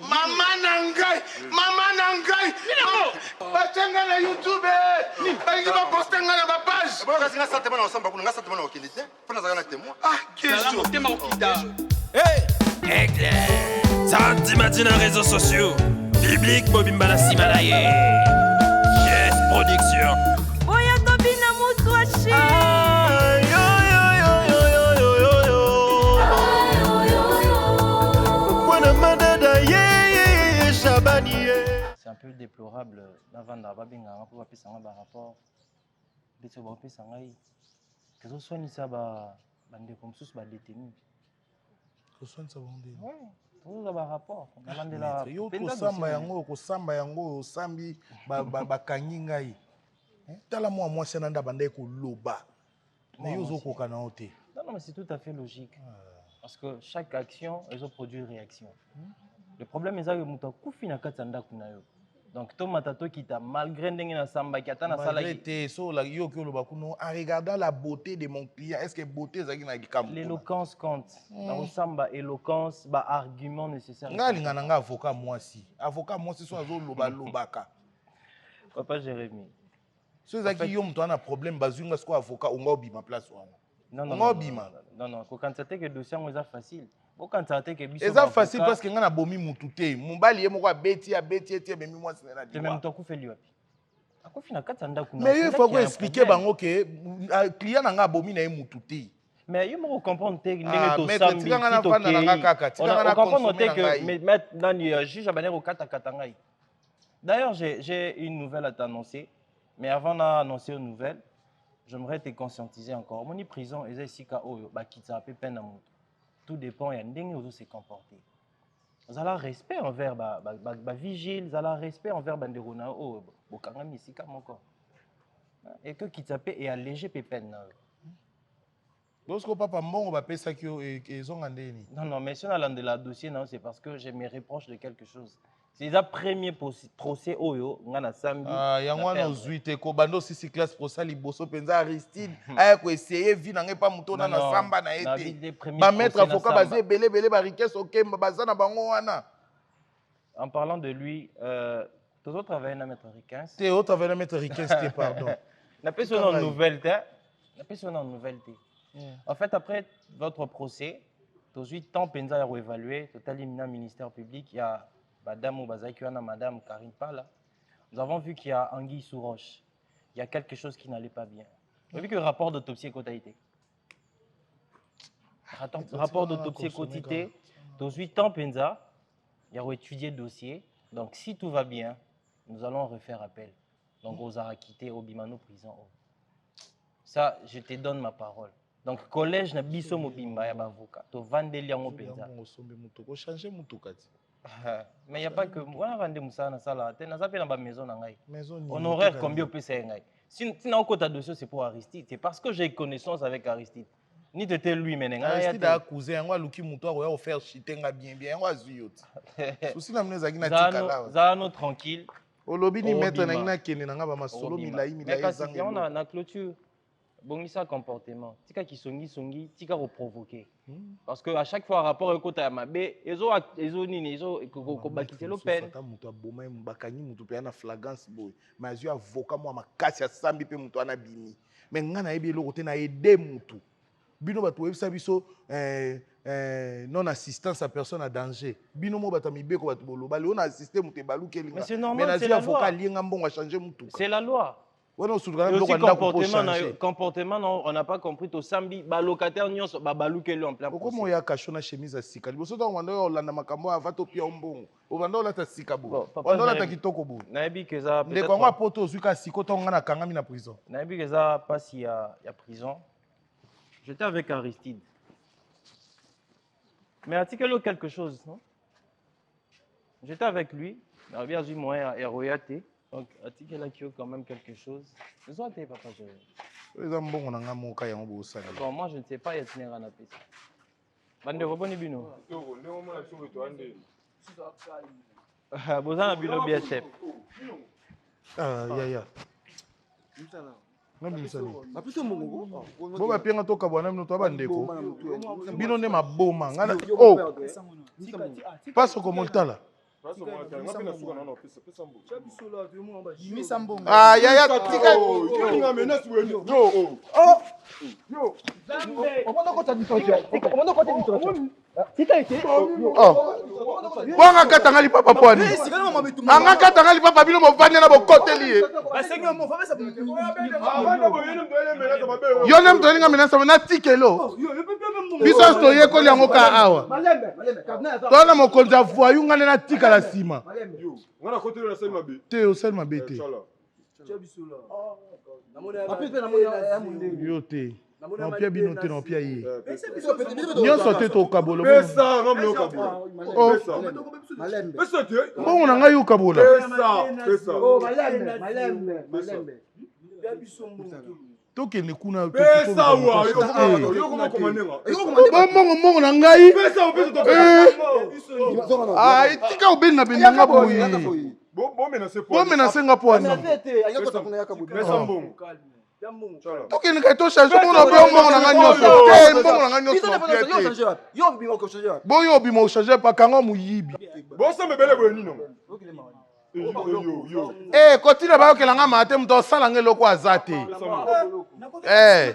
Maman Nangai, maman Nangai. Bachenga na YouTube. Bali ba poster na ba page. Bon, kasi nga santement na ensemble, nga santement na okindité. Faut na zana témoin. Ah, question. Tema okida. Hey! Éclair! Samedi matin dans les réseaux sociaux. Biblique Bobimbala Simalaye. Yes, production. Boya Tobina Mouswashi. C'est un peu déplorable avant d'avoir bien un rapport. Que ce soit ni ça, bande comme ça, détenu. Que soit ça bande. Ouais, tout ça rapport. Yo to samba yango sambi ba kangingai. Tala moi c'est nanda bande ko loba. Mais yo zo ko kana ote. Non, mais c'est tout à fait logique. Parce que chaque action, elle produit une réaction. Le problème est que muta kufina katanda kunayo. Donc to matato kita malgré ndenge na samba kata na sala qui so la yo ko loba kuno en regardant la beauté de mon client, est-ce que beauté zaki na gikambo? L'éloquence compte. Dans samba éloquence ba argument nécessaire. Nga linga nga avocat moi si. Avocat moi si so azo loba lobaka. Papa Jérémy. So zaki yo muto na problème bazunga sko avocat onga obima place wana. Non, quand ça que dossier est facile. C'est facile parce que ngana bomi mutute. Mumbali yemo kwa beti eti bemi moi sinena di. Même toi fait lui. Mais il faut expliquer bango que client nga bomi na mutute. Mais il faut comprendre que d'ailleurs j'ai une nouvelle à t'annoncer. Mais avant d'annoncer une nouvelle, j'aimerais te conscientiser encore. Mon prison est ici qui s'appelle peine à tout dépend et de se comporter. Vous avez respect envers la vigile, vous avez respect envers Banderona ou Bokangami ici comme encore. Et que qui s'appelle et alléger peine. Donc papa mon va payer ça qu'ils ont andeni. Non, mais si on a de la dossier non, c'est parce que je me reproche de quelque chose. C'est le premier procès oyo ngana samedi. Yangwa no zuite ko bando sisi classe pour ça liboso penza Aristide aya ko essayer vi nanga pa mutona na samba na été. Ba mettre avocat basé belé ba riquesse okemba bazana bango wana. En parlant de lui, toujours travailler na maître Riquens. Théo travailler na maître Riquens, pardon. N'a pas son nouvelle. En fait après votre procès, tous 8 ans penza ya réévaluer, total éminent ministère public, il y a Madame Madame Karine Pala, nous avons vu qu'il y a anguille sous roche. Il y a quelque chose qui n'allait pas bien. Vous avez vu que le rapport d'autopsie quotité. Rapport d'autopsie quotité, dans 8 ans, Penza, il y a étudié le dossier. Donc si tout va bien, nous allons refaire appel. Donc aux Arakité, au Bimano prison. Ça, je te donne ma parole. Donc collège na biso mobimba ya bavoka. To vandeli yango Penza. Mais il n'y a pas que moi, je vais ça dans la maison. Honoraire, combien peut ça? Si tu as un dossier, c'est pour Aristide. C'est parce que j'ai connaissance avec Aristide. Ni de tel lui, mais Aristide a cousin, moi, Luki Moutoua, on faire chitenga bien, on va zuyot. Souci la mneza gina tikala. Zano tranquille. Au lobby ni maître na kene na ba masolo milai zang. On a na clôture. Bon, ça comportement. Tika qui songi, tika provoquer. Parce que à chaque fois rapport au côté à Mabé, ils ont nini, ils ont bakité l'open. Sata muto aboma mbakani muto pe na flagrance boy. Mais yo avocat moi makasi ya sambi pe muto ana bimi. Mais ngana yebi lo côté na aider muto. Bino bato webisa biso non assistance à personne à danger. Bino mo batami beko bato boloba, le on assister muto baluke linga. Mais c'est normal, c'est la loi. Mais avocat lienga mbongo changer muto. C'est la loi. Et aussi comportement, on n'a pas compris au sambi, locataire nyonso baluke lui en plein. Comment il y a caché na chemise à sika? Liboso to wanda yo landa makambo avato pia mbongo. O wanda la ta sika bo. Wanda la ta kitoko bo. Na yebi que ça peut-être. Ndeko ngwa poto zuka siko to ngana kangami na prison. Na yebi que ça passe il y a prison. J'étais avec Aristide. Mais a-t-il quelque chose, non? J'étais avec lui, il a bien vu moi et royauté. Donc, a-t-il quand même quelque chose? Je dois te papa, bon, moi, je ne sais pas, il y a tenir un appel. Bande, rebonne bino. Bozana bino bien chef. Ah, ya. Boba pianga toka bwana mino bandeko. Bino ne maboma. Oh. Passe comme tala. Ah, yaya, tika. Bonga katanga lipapa pwani. Anga katanga lipapa bino movanya na bokoteli ye. Yone mtolinga menasa na tikelo. Biso sto ye ko yango ka awa. Tona mokonza voyu ngane na tika la sima. Ngana koteli na sema be. Te o sel mabete. Yo te. Na pia bino te na pia ye. Nyonso te to kabola. Pesa ngam yo kabola. Pesa te. Bongo na ngai yo kabola. Pesa. Toke ne kuna pesa wa yo koma komandenga. Bongo na ngai. Pesa o pesa to. Ah, tika obenda benanga boyi. Bon menacer po. Bon menacer nga po ana. Pesa mbongo. Toke ne ka to change mo na bongo na nga nyonso. Eh, mbongo na nga nyonso. Bo yo bimo changer pa kanga muyibi. Bo sa mebele bo nino. Eh, kotina ba yoke langa mate mto sala ngeloko azate. Eh.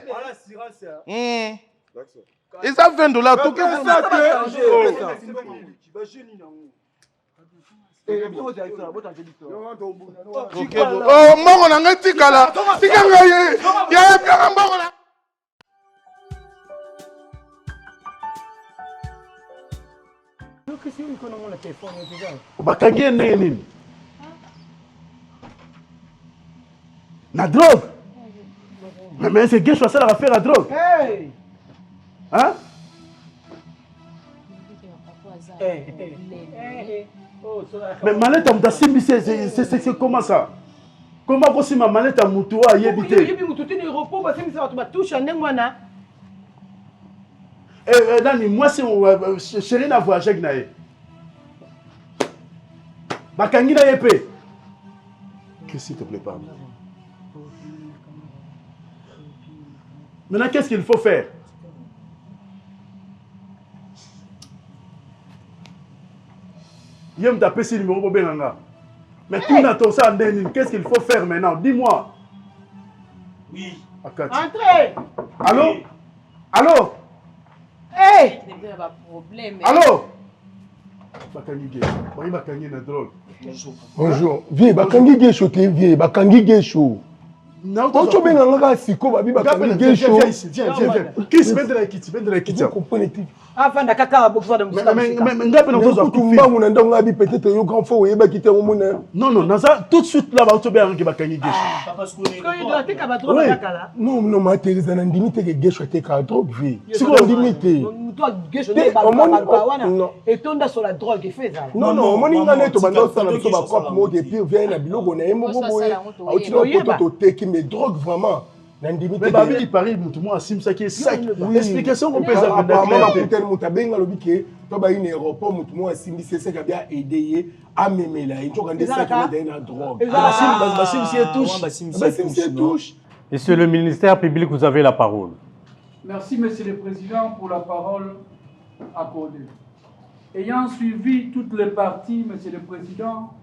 Isa $20 toke oh, mbongo na ngai tikala. Tika ngai ye. Ya pia mbongo na. Bakangie nini? La drogue. Mais c'est Guécho ça la faire la drogue. Hey. Hein? Mais maleta muta simbi c'est comment ça? Comment qu'on sima maleta mutu a yebité? Yebi mutu tini repos parce que ça va touche en ngwana. Dani moi c'est chérie na voyage avec nae. Bakangi na yepé. Que s'il te plaît pas. Maintenant, qu'est-ce qu'il faut faire? Il me taper ce numéro pour Benanga. Mais tout n'a ça en qu'est-ce qu'il faut faire maintenant? Dis-moi. Oui. Entrez. Allô? Allô? Hey! Allô? Bakangi na drogue. Bonjour. Vieux, bakangi Guécho te vieux, bakangi Guécho. Ocho benga ngaka siko babi bakangi Guécho. Viens. Qui ben de la kiti. Vous comprenez tout. Afin kaka boxeur de musika. Mais ngapi na tozo kumba muna ndonga bi peut-être yo grand faux yeba kité mo mona. Non, ça tout de suite là ba to bien que bakangi Guécho. Parce que il doit te ka ba trop bakala. Non, ma teresa na ndimi te Guécho te ka drogue vieux. Siko ndimi te. Toi Guécho ne ba wana. Et tonda sur la drogue et fait ça. Non, moni ngane to bando ça na biso ba propre mot et puis vient na biloko na emo boye. Tu dois to te mais drogue vraiment. Mais Babi il paraît tout moi sim ça qui est sac. Explication qu'on peut ça apparemment peut-être mutabenga lobike to ba une aéroport mutu moi simbi c'est ça qui a bien aidé à memela il faut rendre ça qui est dans drogue. Basim c'est touche. Monsieur le ministère public, vous avez la parole. Merci, Monsieur le Président, pour la parole accordée. Ayant suivi toutes les parties, Monsieur le Président,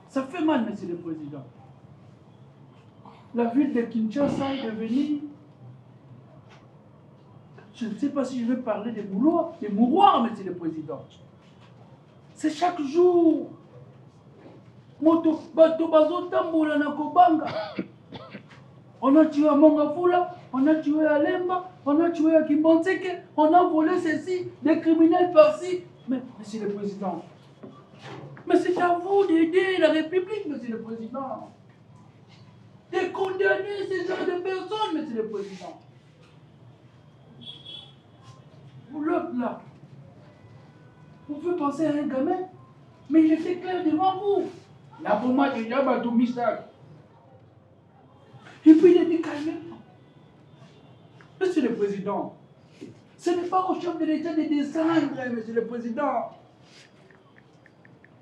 ça fait mal, Monsieur le Président. La ville de Kinshasa est devenue, je ne sais pas si je vais parler des mouroirs, Monsieur le Président. C'est chaque jour. Moto bato bazotambola na kobanga. On a tué à Mongafula, on a tué à Lemba, on a tué à Kimbonseke, on a volé ceci, des criminels par-ci. Mais, Monsieur le Président, mais c'est à vous d'aider la République, Monsieur le Président. De condamner ces genres de personnes, Monsieur le Président. Vous l'autre là, vous pouvez penser à un gamin, mais il était clair devant vous. Là, pour moi, il y a un mystère. Et puis il a dit calmement. Monsieur le Président, ce n'est pas au chef de l'État de descendre, Monsieur le Président,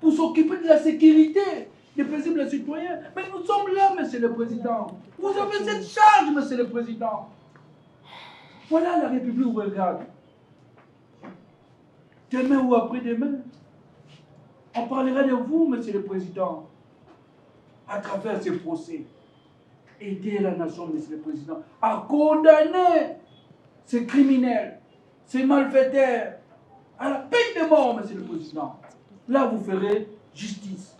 pour s'occuper de la sécurité des paisibles citoyens. Mais nous sommes là, Monsieur le Président. Vous avez cette charge, Monsieur le Président. Voilà la République où elle regarde. demain ou après-demain, on parlera de vous, Monsieur le Président, à travers ces procès. Aider la nation, Monsieur le Président, à condamner ces criminels, ces malfaiteurs, à la peine de mort, Monsieur le Président. Là, vous ferez justice.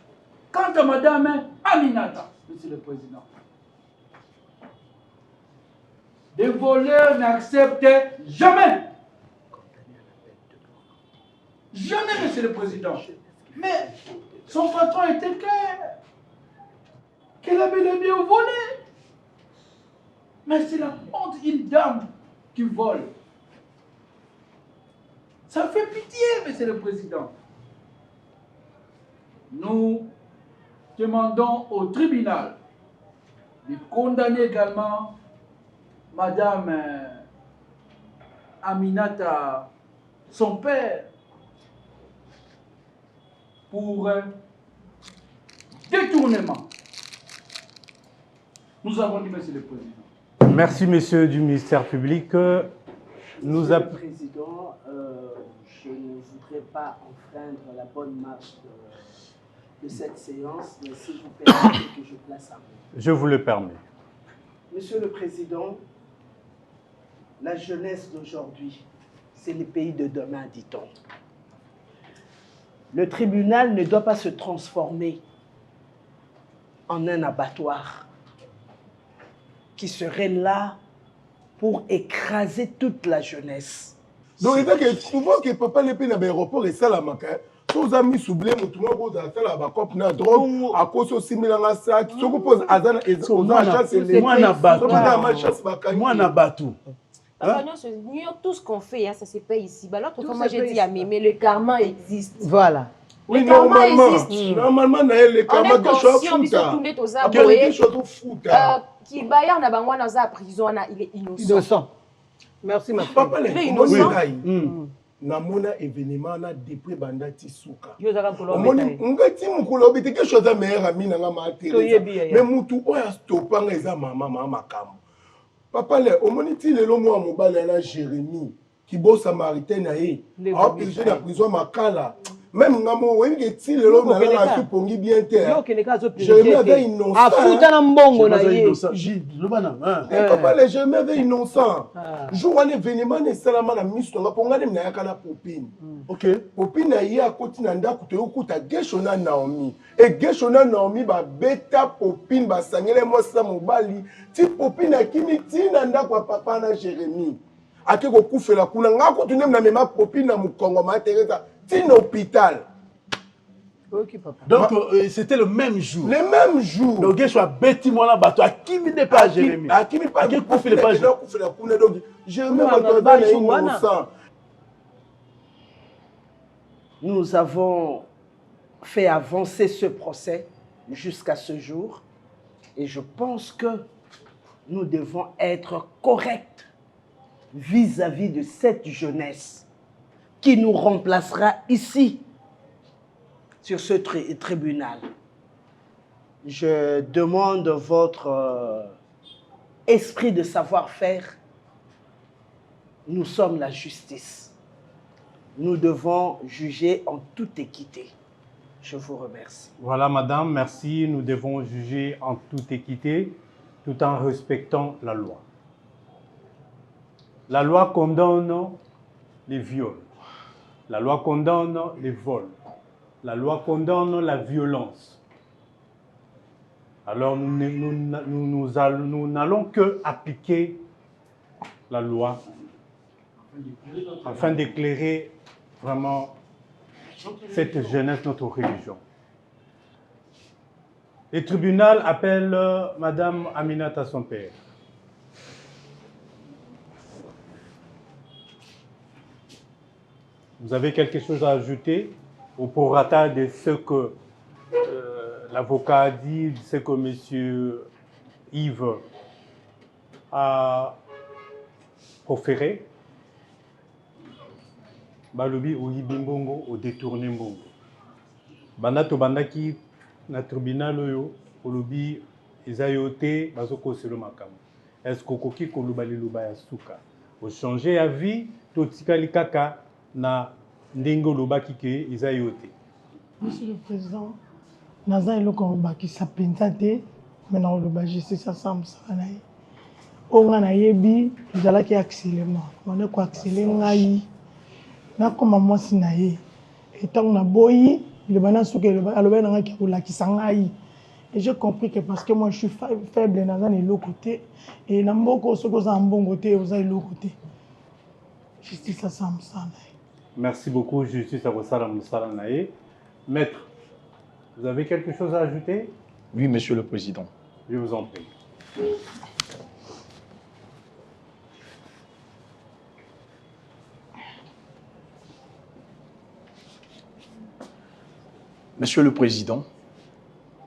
Quant à Madame Aminata, Monsieur le Président, des voleurs n'acceptent jamais. Jamais, Monsieur le Président. Mais son patron était clair. Qu'elle avait les bien volé. Mais c'est la honte d'une dame qui vole. Ça fait pitié, Monsieur le Président. Nous demandons au tribunal de condamner également Madame Aminata, son père, pour détournement. Nous avons dit, Monsieur le Président. Merci, Monsieur du ministère public. Monsieur le Président, je ne voudrais pas enfreindre la bonne marche de cette séance, mais si vous permettez que je place un mot. Je vous le permets. Monsieur le Président, la jeunesse d'aujourd'hui, c'est le pays de demain, dit-on. Le tribunal ne doit pas se transformer en un abattoir qui serait là pour écraser toute la jeunesse. Donc, il souvent que papa les pays dans l'aéroport et ça la maca. Tous amis soublés, tout le monde a fait la backup na drogue à cause aussi milanga ça qui se pose azana et aux agents c'est les moi na bateau moi na bateau. Tout ce qu'on fait, hein, ça se paye ici. Bah, l'autre fois, moi, j'ai dit à Mémé, le karma existe. Voilà. Oui, le karma existe. Normalement, le karma on est conscient, ils sont tournés aux aboyés. Qui Bayard n'a pas moi dans la prison, il est innocent. Innocent. Merci, ma fille. Il est innocent. Namona événement na depuis bandati souka. Yo zaka kolombe. Omoni ngati mukolo bete quelque chose à meilleur ami na ma terre. Mais mutu oya stopanga eza mama makambo. Papa le omoni ti lelo mo mobala na Jérémie qui beau samaritain na ye. A pêché na prison makala. Même ngamo oui que ti lelo na la su pongi bien terre. Jérémie avait innocent. Afuta na mbongo na ye. Papa le Jérémie avait innocent. Jour un événement ne salama na miso nga ponga dem na yakana popine. OK. Popine na ye akoti na ndako to yokuta geshona Naomi. Et geshona Naomi ba beta popine ba sangele mo sa mobali. Ti popine akimi ti na ndako papa na Jérémie. Ake ko kufela kuna nga ko tunem na mema popine na mukongo ma Teresa ti na hôpital. OK papa. Donc c'était le même jour. Le même jour. Donc je suis bêti moi là bateau akimi n'est pas Jérémie. Akimi pas kufela pas kufela kuna donc Jérémie ba innocent. Nous avons fait avancer ce procès jusqu'à ce jour et je pense que nous devons être corrects vis-à-vis de cette jeunesse qui nous remplacera ici sur ce tribunal. Je demande votre esprit de savoir-faire. Nous sommes la justice. Nous devons juger en toute équité. Je vous remercie. Voilà, madame, merci. Nous devons juger en toute équité, tout en respectant la loi. La loi condamne les viols. La loi condamne les vols. La loi condamne la violence. Alors nous n'allons que appliquer la loi afin d'éclairer vraiment cette jeunesse, notre religion. Le tribunal appelle Madame Aminata son père. Vous avez quelque chose à ajouter au prorata de ce que l'avocat a dit, de ce que M. Yves a proféré? Balobi ou Yibimbongo ou détourné mbongo. Banato bandaki na tribunal oyo olobi ezayote bazoko selo makamo. Est-ce kokoki koluba liluba ya suka? Au changer ya vie totikali kaka na ndenge olobaki ke eza yo te. Monsieur le Président, naza eloko obakisa penza te, mais na oloba justice asamba mosala na ye. Oyo nga nayebi ezalaki accident, wana koaccele ngai nakoma mwasi na ye. Etango naboyi loba na suki aloba na ngaki kolakisa ngai. Et j'ai compris que parce que moi je suis faible naza na eloko te, et na mboko soki oza mbongo te oza eloko te. Justice asamba mosala na ye. Merci beaucoup, justice Akosala Moussala Naye. Maître, vous avez quelque chose à ajouter? Oui, Monsieur le Président. Je vous en prie. Monsieur le Président,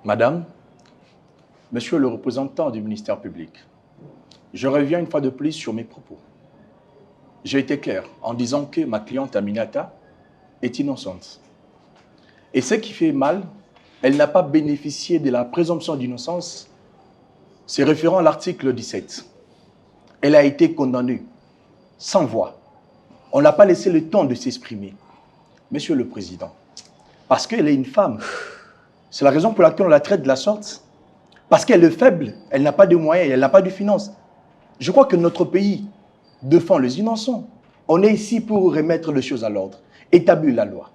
Madame, Monsieur le représentant du ministère public, je reviens une fois de plus sur mes propos. J'ai été clair en disant que ma cliente Aminata est innocente. Et ce qui fait mal, elle n'a pas bénéficié de la présomption d'innocence. C'est référent à l'article 17. Elle a été condamnée sans voix. On n'a pas laissé le temps de s'exprimer. Monsieur le Président, parce qu'elle est une femme, c'est la raison pour laquelle on la traite de la sorte. Parce qu'elle est faible, elle n'a pas de moyens, elle n'a pas de finances. Je crois que notre pays défend les innocents. On est ici pour remettre les choses à l'ordre, établir la loi.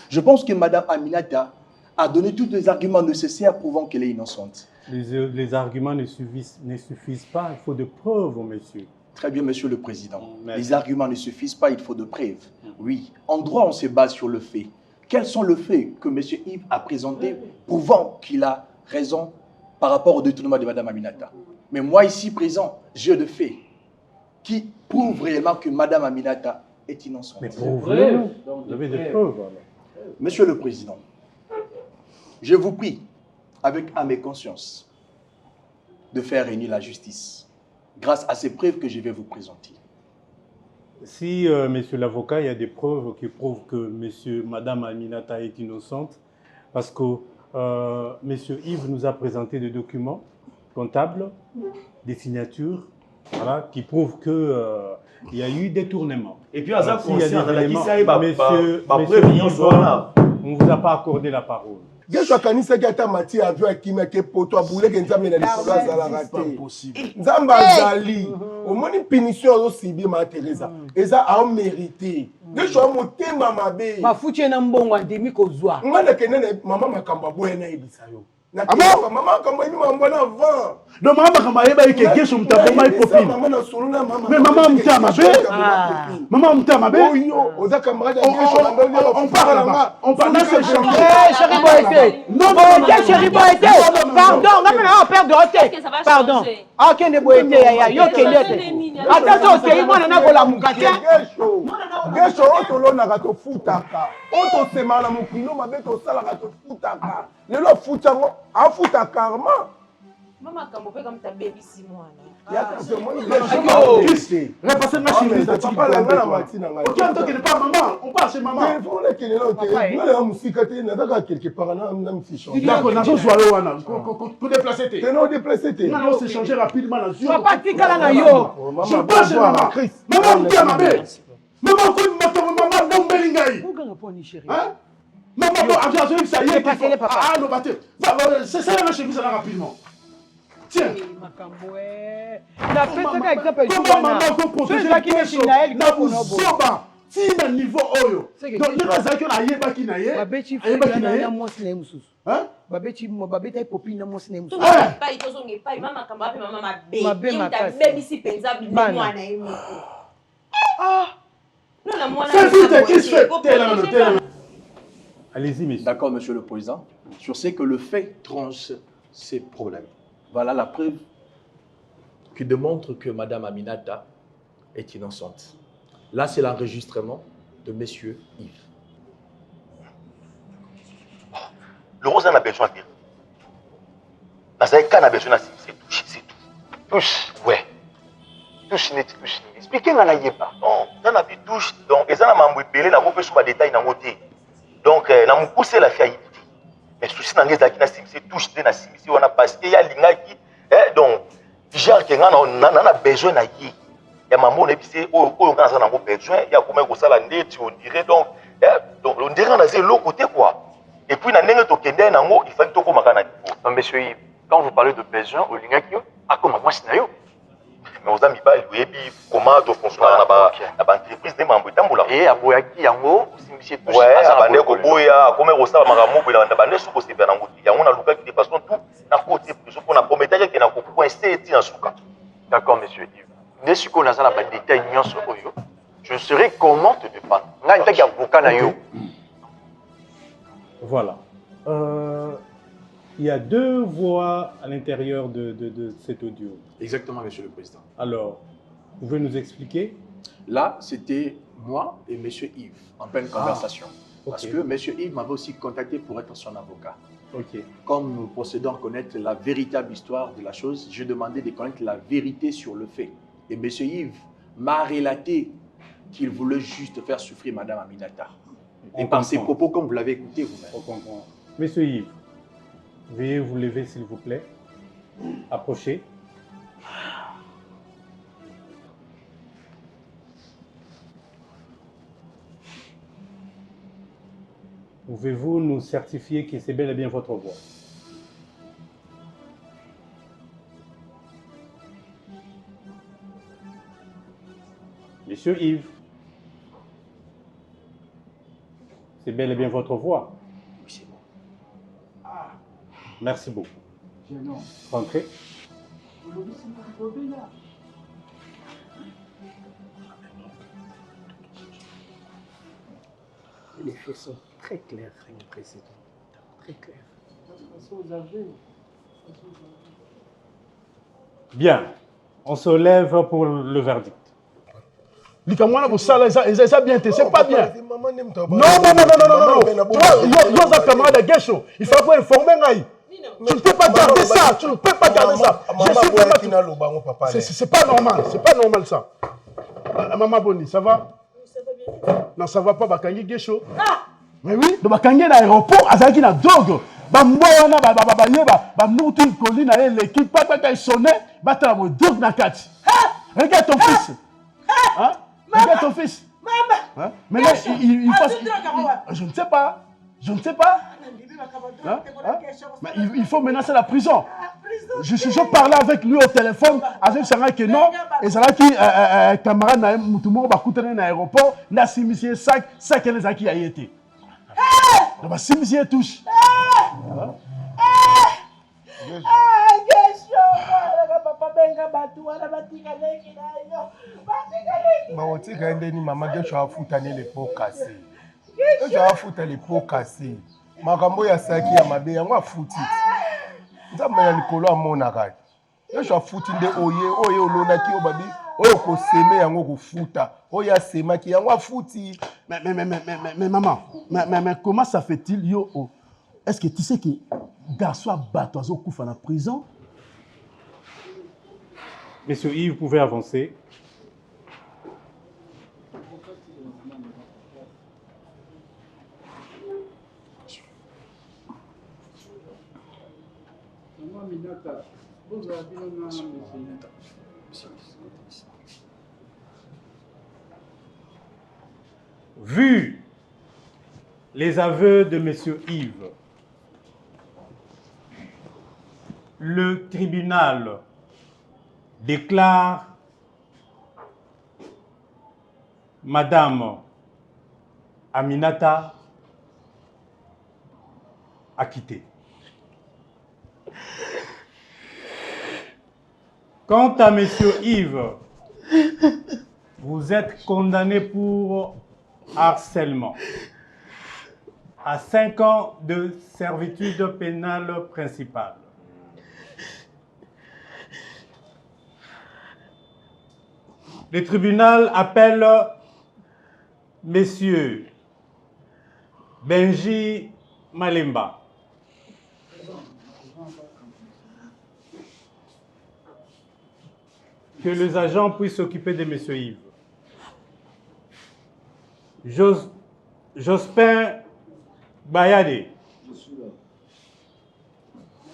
Je pense que Mme Aminata a donné tous les arguments nécessaires prouvant qu'elle est innocente. Les arguments ne suffisent pas, il faut de preuves, monsieur. Très bien, Monsieur le Président. Les arguments ne suffisent pas, il faut de preuves. Oui, en droit, on se base sur le fait. Quels sont les faits que M. Yves a présentés prouvant qu'il a raison par rapport au détournement de Mme Aminata? Mais moi, ici présent, j'ai des faits qui prouvent réellement que Mme Aminata est innocente. Mais prouvez-le. Vous avez des preuves. Monsieur le Président, je vous prie, avec âme et conscience, de faire régner la justice grâce à ces preuves que je vais vous présenter. Si, monsieur l'avocat, il y a des preuves qui prouvent que Mme Aminata est innocente, parce que monsieur Yves nous a présenté des documents comptables, des signatures, voilà, qui prouvent qu'il y a eu détournement. Et puis, voilà, monsieur, on ne vous a pas accordé la parole. Gesho kanisa kata mati avion akima ke poto abule ke nzambe na likolo azalaka te. Nzambe azali. Omoni punition ozo sibi ma Teresa. Eza a mérité. Gesho motema mabe. Mafuti na mbongo andemi kozwa. Ngana kenene mama makamba boye na ebisa yo. Na kamba mama makamba ni mambo na vent. Donc mama makamba yeba ke gesho mtaboma ipopine. Mama na soluna mama. Mais maman mtama be. Maman mtama be. Oyo, oza camarade gesho on parle là-bas. On parle là c'est changé. Chéri Boété. Non, Boété, chéri Boété. Pardon, on perd de roté. Pardon. Ah, kende Boété ya yo kende. Attention, c'est moi na ko la mukate. Gesho otolo na ka to futaka. Oto sema na mukino mabe to sala ka to futaka. Lelo futango, afuta karma. Maman kambo pe comme ta baby si moi là. Ya ta se moi. Repassez ma chemise. Papa la ngana matina ngai. OK, on ne pas maman, on passe chez maman. Il faut le qu'il est là OK. Là musika te na daga quelque part na mfichon. D'accord, na zo soirée wana. Ko déplacer te. Non déplacer te. Non, on s'est changé rapidement na zo. Papa tikala na yo. Je passe chez maman. Maman mtia mabe. Maman ko moto maman na mbelingai. Pourquoi répondre chéri? Hein? Maman bon avion ça y est. Ah non batte. C'est ça la chemise là rapidement. Tiens. Na pesa exemple comment maman peut protéger na buzoba tina niveau oyo donc les azaki na yeba ki na ye babeti na mwasi na mususu hein babeti popine na mwasi na mususu pas itozonge pas mama kamba pe mama mabe yemta baby si penza bi mwana yemo non la mwana allez-y monsieur. D'accord monsieur le président, sur ce que le fait tranche ces problèmes. Voilà la preuve qui démontre que Mme Aminata est innocente. Là, c'est l'enregistrement de M. Yves. Le rose en a besoin de dire. Quand on a besoin de c'est touche, c'est tout. Touche, ouais. Touche, n'est touche. Expliquez-moi là, il n'y a pas. Donc, on a vu touche. Donc, les gens ont appelé, on a fait sur les détails dans le côté. Donc, on a poussé la faillite. Mais souci dans les acquis, c'est touche de la simisi, on a parce qu'il y a l'ingaki, donc genre que on a besoin d'ailleurs. Il y a maman on est pissé, on a besoin, il y a combien de ça là, tu on dirait donc Donc, on dirait qu'on a zéro l'autre côté, quoi. Et puis, il fallait que tu Non, monsieur Yves, quand vous parlez de besoin, au Lingakio, à comment moi, c'est mais aux amis, il y a comment tu fonctionnes dans l'entreprise de Mambo. Et à Boyaki, Yango, c'est tout. Ouais, à Bande Koboya, comme on sait, Maramou, il y a un Bande Souko, c'est bien en route. Il y a un Luka qui dépasse tout. N'a côté, pour la promettre qu'il y a un coincé en Souka. D'accord, monsieur Yves. Dès ce qu'on a dans la détail, je saurais comment te défendre. Voilà. Il y a deux voix à l'intérieur de cet audio. Exactement, monsieur le président. Alors, vous pouvez nous expliquer? Là, c'était moi et monsieur Yves en pleine conversation. Parce que monsieur Yves m'avait aussi contacté pour être son avocat. Ok. Comme nous procédons à connaître la véritable histoire de la chose, j'ai demandé de connaître la vérité sur le fait. Et monsieur Yves m'a relaté qu'il voulait juste faire souffrir madame Aminata. Et par ses propos, comme vous l'avez écouté vous-même. On comprend. Monsieur Yves, veuillez vous lever s'il vous plaît. Approchez. Pouvez-vous nous certifier que c'est bel et bien votre voix? Monsieur Yves, c'est bel et bien votre voix? Oui, c'est bon. Merci beaucoup. Rentrez. Les faits sont très clairs, président. Très clairs. Bien. On se lève pour le verdict. Likamwana Boussala, ça bien, c'est pas bien. Non. Yo, camarade de Guécho, il faut vous informer. Tu ne peux pas garder ça. Tu ne peux pas garder ça. C'est pas normal. C'est pas normal ça. Maman Boni, ça va? Non, ça va pas, Bakangi Guécho. Mais oui, de Bakangi à l'aéroport, Azaki na drogue. Bamboana, Bamouti, Colline, l'équipe, pas sonné, battre la drogue na kati. Regarde ton fils. Regarde ton fils. Hein? Mais là, il passe. Je ne sais pas. Je ne sais pas. Hein? Mais il faut menacer la prison. Je parlais avec lui au téléphone, avec Sarah que non, et Sarah qui camarade tout le monde va coûter dans l'aéroport, n'a simisier sac et les acquis a été. Donc simisier touche. baotika ndeni mama Gesho afutani les pots cassés. Gesho afuta les pots cassés. Makambo ya saki ya mabe yango afuti. Nzamba ya likolo amonaka. Gesho afuti nde oye olonaki obabi oyo koseme yango kofuta. Oya semaki yango afuti. Mais maman, mais comment ça fait-il yo? Est-ce que tu sais que garçon abattu azo kufa na prison? Monsieur Yves, vous pouvez avancer. Vu les aveux de monsieur Yves, le tribunal déclare Madame Aminata acquittée. Quant à monsieur Yves, vous êtes condamné pour harcèlement à 5 ans de servitude pénale principale. Le tribunal appelle messieurs Benji Malemba, que les agents puissent s'occuper de monsieur Yves. Jospin Bayade,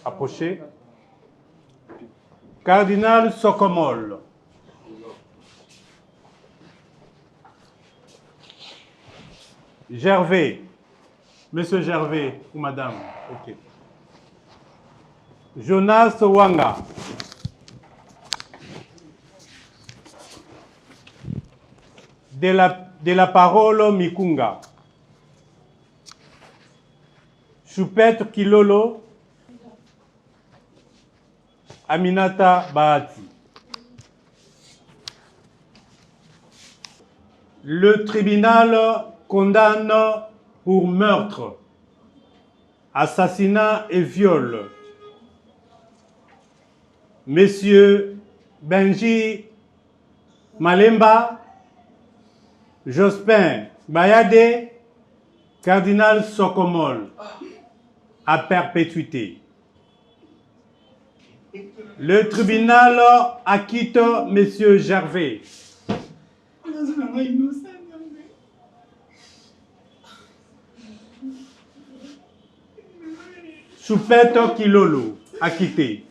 approchez. Cardinal Sokomol, Gervais. Monsieur Gervais ou madame. Ok. Jonas Wanga. De la parole Mikunga. Choupette Kilolo. Aminata Bahati. Le tribunal condamne pour meurtre, assassinat et viol Messieurs Benji Malemba, Jospin Bayade, Cardinal Sokomol, à perpétuité. Le tribunal acquitte Monsieur Gervais. Choupette Kilolo, acquitté.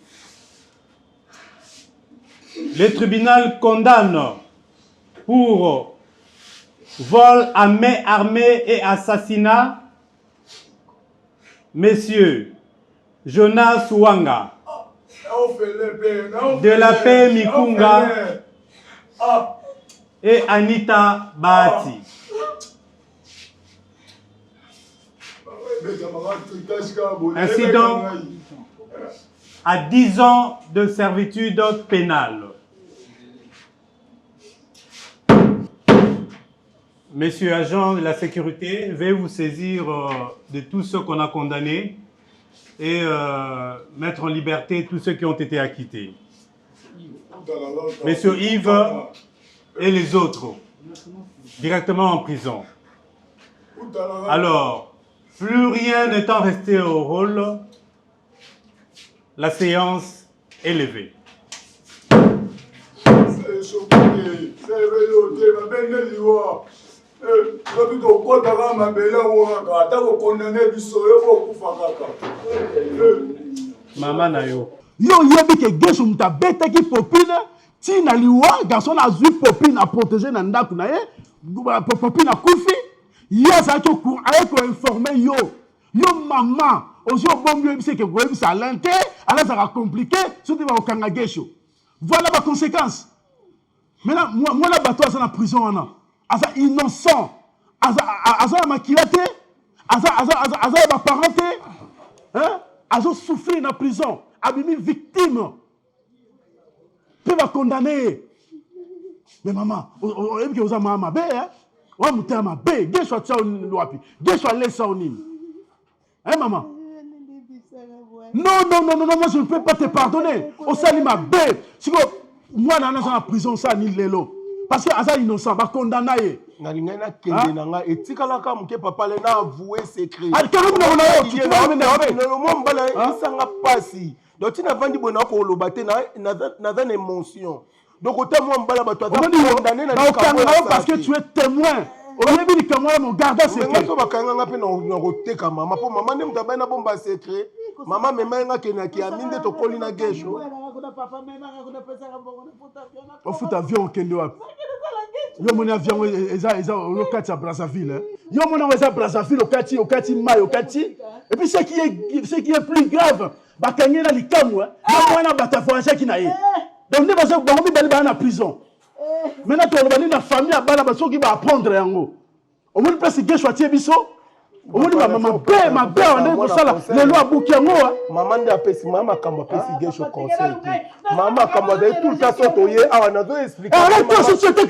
Le tribunal condamne pour vol à main armée et assassinat Messieurs Jonas Wanga, de la paix Mikunga et Anita Bahati. Ainsi donc, à 10 ans de servitude pénale. Messieurs agents de la sécurité, veuillez vous saisir de tous ceux qu'on a condamnés et mettre en liberté tous ceux qui ont été acquittés. Messieurs Yves et les autres, directement en prison. Alors, plus rien n'étant resté au rôle, la séance est levée. Maman Nayo. Yo yebi ke gesu muta beta ki popine ti na liwa garçon a zui popine a protéger na ndaku na ye popine a kufi yo za to ku ay ko informer yo maman ozo bombi yebi ke goyebi sa lente ala ça va compliqué surtout ba okanga gesho. Voilà ma conséquence. Maintenant moi la bateau ça na prison wana asa innocent asa makilate asa ba parenté hein asa souffrir na prison abimi victime peut va condamner. Mais maman on aime que vous avez maman bé hein on mutama bé gesho tsa wapi gesho laisse au nini hein maman. Non, moi je ne peux pas te pardonner. Au salima B. Si moi dans la prison ça ni lelo. Parce que Aza innocent, va condamner. Nalingana kende nanga etikala ka muke papa le na avouer secret. Ah karamu na ona tu vas me no mo mbala isanga pasi. Donc tu n'as pas dit bon ko lobate na une émotion. Donc autant moi mbala ba toi condamné na parce que tu es témoin. On a dit que moi mon garde secret. Moi ba kanga ngapi na koteka maman po maman ne mutaba na bomba secret. Maman me menga kena ki aminde to kolina gesho. On fout avion kende wapi? Yo mon avion eza au kati à Brazzaville. Yo mon eza Brazzaville au kati mai au kati. Et puis ce qui est plus grave, ba kangena likamu hein. Yo mwana batafouacha ki na ye. Donc ne bazo bango bali ba na prison. Maintenant to bali na famille abala baso ki ba apprendre yango. Au moins place gesho atie biso. Omoni maman be on est kosala lelo abuki yango maman nda pesi mama kamba pesi gesho conseil mama kamba de tout ça sotoye awa nazo expliquer arrête toi si tu étais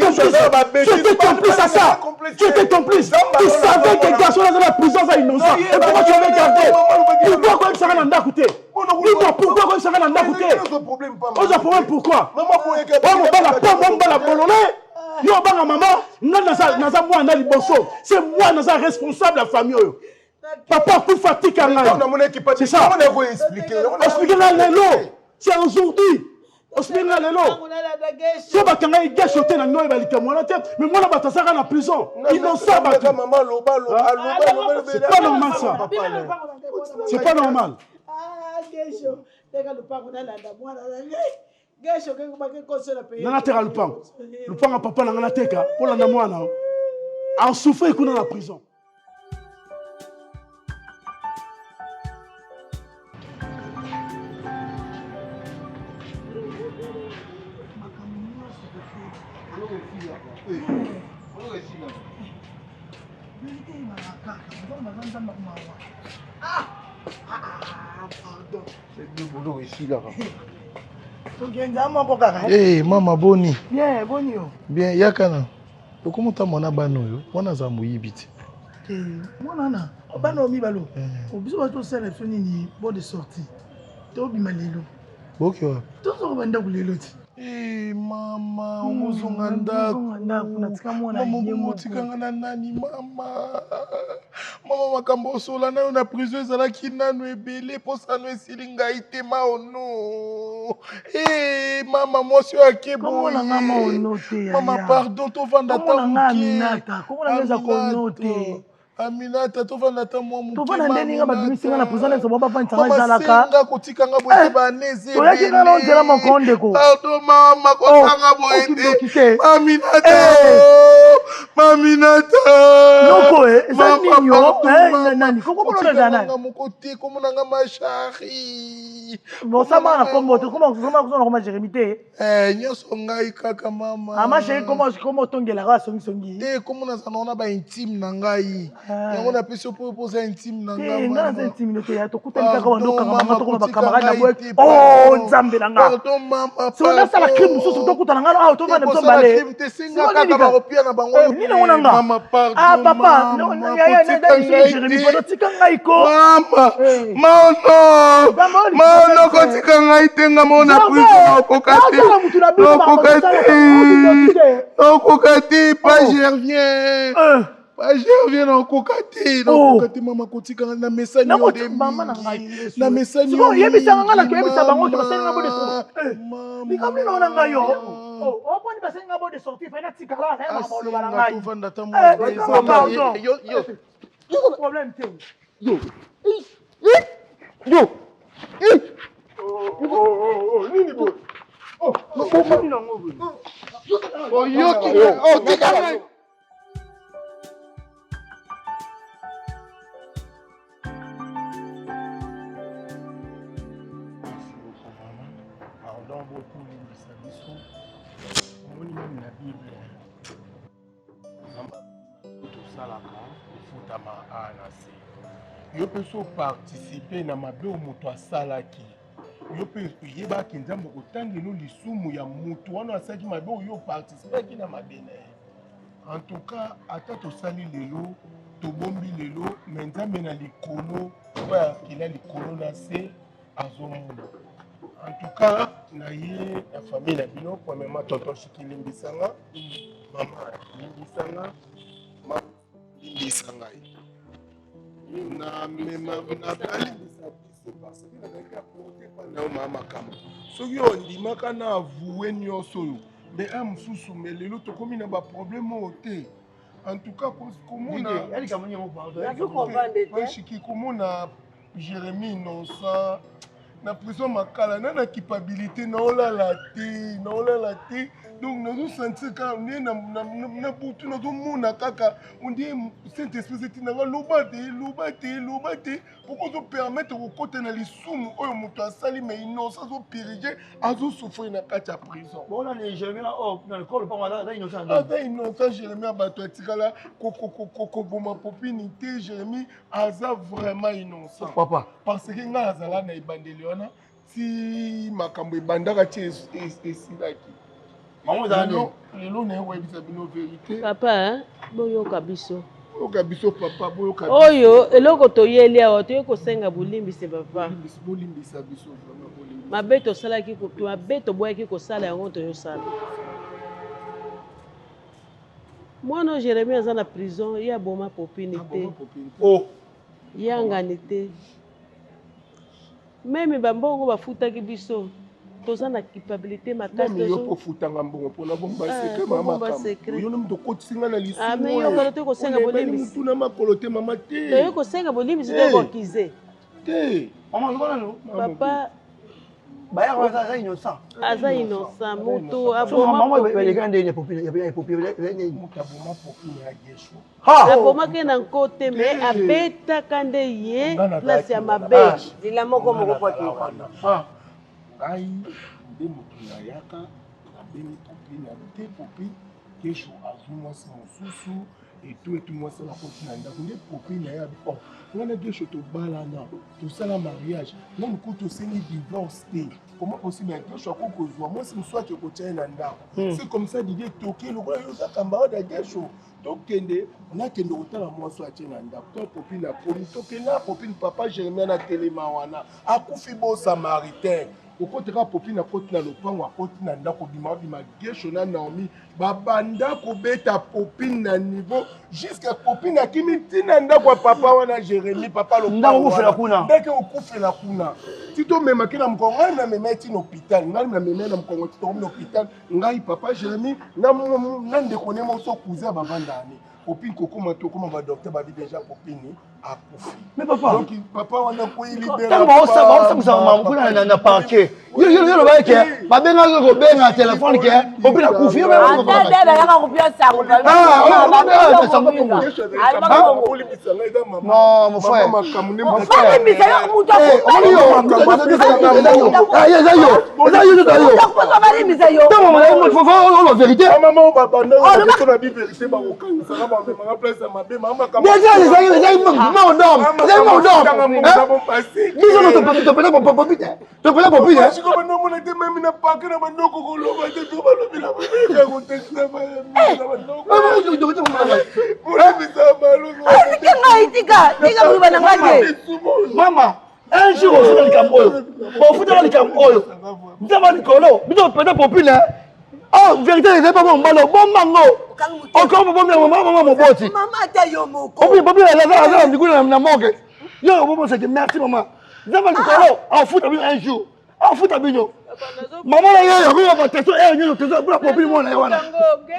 complice à ça tu étais complice tu savais que garçon dans la prison ça innocent et pourquoi tu avais gardé pourquoi quoi ça na ndakoute pourquoi quoi ça na ndakoute on a problème pourquoi maman on bala bololé yo banga maman naza mwana liboso c'est moi naza responsable la famille oyo papa coup fatigue à ngai c'est ça on va expliquer na lelo c'est aujourd'hui expliquer na lelo so bakanga igasho te na noy balika mwana te mais mwana batasaka na prison innocent ba maman loba c'est pas normal ça c'est pas normal nana teka lupango à papa nanga nateka pour la mwana en souffrir kuna na prison Pardon. C'est deux boulots ici là. Hey, Mama Boni. Bien, Boni. Bien, yakana. Comment t'as mon abano yo? Wana za muyibiti. Mwana bano mi balo. Obiso ba to sélection ni bon de sortie. To bi malelo. Okay. To so banda kulelo ti. Mama, umuzunga ndaku. Mama, utikanga na nani mama? Mama makambo sola na yo na prison ezalaki nanu ebele posa no esilinga ite maono. Mama, mwasi oyo akeboye. Mama, pardon, tovanda ta muke. Aminata, tovanda ta mwa muke. Tovanda ndeni nga babisinga na prison so baba pa ntanga ezalaka. Mama, senga kotikanga boye baneze ebele. Toyaki nga na onzela mokonde ko. Pardon, mama, kotanga boye te. Aminata. Maminata. Noko eza ninyo nani koko kono na nani mukote komonanga mashari bosama na kombo te koma koma Jérémy te nyonso ngai kaka mama ama chéri koma tongela ka songi te komona za naona ba intime na ngai yango na pesi po poza intime na ngai nga na intime te ya tokutani kaka wandoka mama tokona ba camarade na boye oh nzambe na nga pardon mama si on a ça la crime mususu tokutana nga ah to vana mtomba le te singa kaka ba kopia na bango nini ngona nga mama pardon ah papa ya Jérémy pardon tika ngai ko mama maono kotika ngai te nga mona prison okoka te pas gervien pas gervien na okoka te mama kotika ngai na mesani yo de na mesani yo yebisanga nga na kuyebisa bango ke basenga bo de sortie likambi naona ngai yo oponi basenga bo de sortie fena tikala na maloba na ngai tovanda ta mwa yo problème te yo nini boy tika pardon beaucoup limbisa biso omoni meme na bible tosalaka efutama a na se yo mpe so participe na mabe oyo moto asalaki yo mpe oyebaki nzambe kotangelo lisumu ya moto wana asalaki mabe oyo yo participaki na mabe na ye en tout cas ata tosali lelo tobombi lelo me nzambe na likolo oyo akela likolo na se azomona en tout cas na ye na famille na bino premièrement tonton Chiki limbisanga mama limbisanga mama limbisa ngai na mema na balimbisa biso parce que nazalaki aporte mpana yo maa makambo soki ondimaka na avoué nyonso oyo me a mosusu me lelo tokomi na baproblème oyo te en tout cas komona komona Jérémy Innocent na prison makala na culpabilité naolala te donc nazosentir kaka ndie na butu nazomona kaka ondie saint esprit etinanga loba te pourkoi ozopermettre kokota na lisumu oyo moto asali ma innocent azopirige azosouffrir na kati ya prison aza innocent Jérémy ya bato atikala koboma popini te Jérémy aza vraiment innocent papa parce que ngai azala na ebandeli wana ti makambo ebandaka ti esilaki lelo na ye koyebisa bino vérité papa boyoka biso boyoka biso papa boyoka oyo eloko toyeli awa toye kosenga bolimbisi papa bolimbisa biso vraiment mabe tosalaki mabe toboyaki kosala yango toyosala mwana Jérémy aza na prison ye aboma popini te ye angani te meme bambongo bafutaki biso toza na culpabilité makasi yo kofutanga mbongo mpona bomba secret mama makambo yo nomi tokotisinga na lisumu yoka toye kosenga bolimbisi mutu na makolo te mama te toye kosenga bolimbisi toye kokize te papa aza innocent moto abomaki na nko te me abetaka nde ye place ya mabe lila moko mokopaki ngai nde moto nayaka nabemi popine te popine kesho azwi mwasi mosusu et tout moi ça la continue ndako nde popi na ya bon ngana de choto balana tout ça la mariage non ko to seni divorce te comment possible que je ko kozwa moi si soit que ko tena ndako c'est comme ça dit toké le quoi yo ça kamba da gesho tokende on a kende otala moi soit tena ndako to popi na poli tokena popi papa Germain na telema wana akufi bo samaritain okoteka popi na koti na lopango akoti na ndako bima gesho na Naomi babanda kobeta popi na niveau jusqu'à popi na kimi tina ndako ya papa wana Jérémie papa lopango ndako okufela kuna ndeke okufela kuna tito mema kina mkongo na mema tina hôpital ngai na mema na mkongo tito na hôpital ngai papa Jérémie na ndeko ne mo so cousin bavanda ani Popine comment ba docteur ba dit déjà Popine a couffé. Mais papa. Donc papa on a quoi libéré. Tant ça maman na parquet. Yo le ba ke ba benga ko benga téléphone ke Popine a couffé. Non mon frère. Maman, un jour on fait le camboyo. On fout dans le camboyo. Nous avons Nicolo, nous avons peut-être populaire. Oh, vérité, c'est pas bon malo, bon mango. Encore bon maman mon boti. Maman ta yo moko. Obi bobi la du coup na mangue. Yo bon c'est que merci maman. Nous avons Nicolo, on fout un jour. On fout abino. Maman la yo va tester un jour pour populaire moi là wana.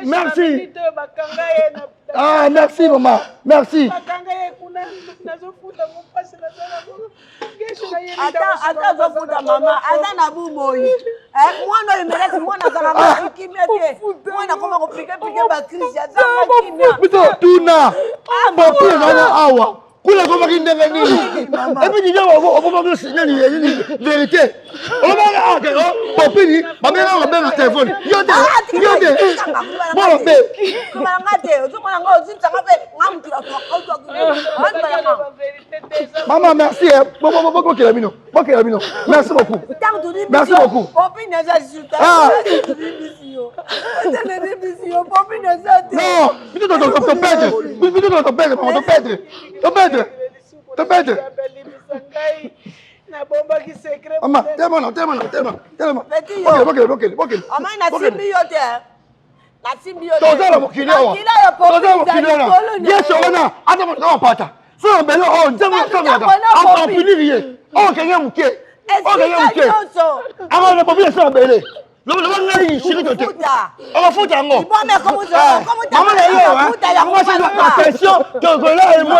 Merci. Ah, merci maman. Merci. Attends, maman. Attends, na bumoyi. Moi non, il me laisse moi na zala qui m'aide. Moi na comment compliquer ba crise ya zala qui m'aide. Putain, tuna. Papi na awa. Kula ko makindenga nini? Et puis dis on va me signer une vérité. On va OK, papi ni, maman na benga téléphone. Yo de. Bon be. Comment ngate, tu mona ngo zintsanga pe ngamtira to. Maman merci. Bon Kelamino. Merci beaucoup. Merci beaucoup. Papi na za juta. Non, te perdre. Maman, tellement. Ok. Maman, na symbiote. La symbiote. Toza la mokili là. Bien sûr, on pata. So on belo on nzambe kamera. On finit rien. On kenya muke. Avant la population belé. Le ngani shiri tote. On fout yango. Maman la yo, moi c'est la attention que là et moi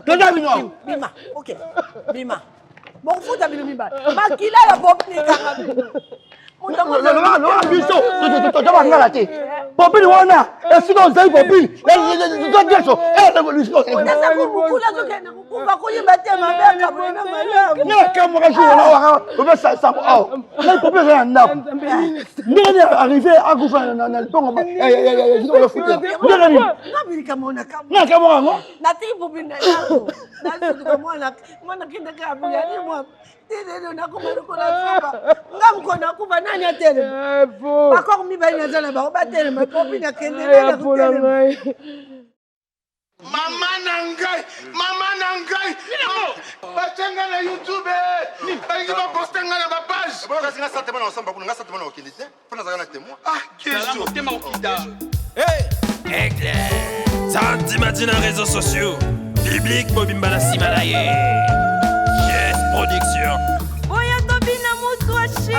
toza bino. Bima. OK. Bima. Bon fout abino bima. Makila la population. Non, biso, tu vas ngala te. Popili wana, est-ce que vous avez popili? Tu dois dire ça. On a ça beaucoup là que on va couiller battre ma mère kabona malamu. Mais camera joue là, on va ça. Là popili là ndap. Ndeni arrivé à gouverner dans le ton. Je le foutre. Ndeni. Ngabili kamona kam. Na kamera ngo. Na ti popili na yango. Na tu kamona, mwana kinda kabili ni mwa. Tele na kumana kona soba. Ngam kona kuba nani atele. Bakoko mi bani nazana ba batele ma popi na kende na kutele. Mama nangai. Bachenga na YouTube. Bangi ba poster na ba page. Bora singa sante bana osamba kuna ngasa tebana okindi te. Pona zaka na témoin. Question. Tema okida. Hey, éclair. Santimati na réseaux sociaux. Public Bobimbala Simalaye. Yes, production. Oya tobina mutu ashi.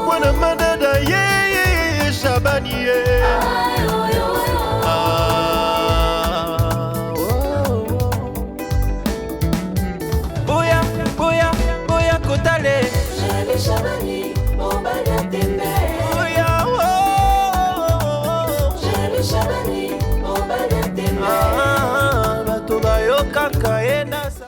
Mwana madada ye Shabani ye. Boya kotale. Shabani, Mobala Tembe. Bato bayo kaka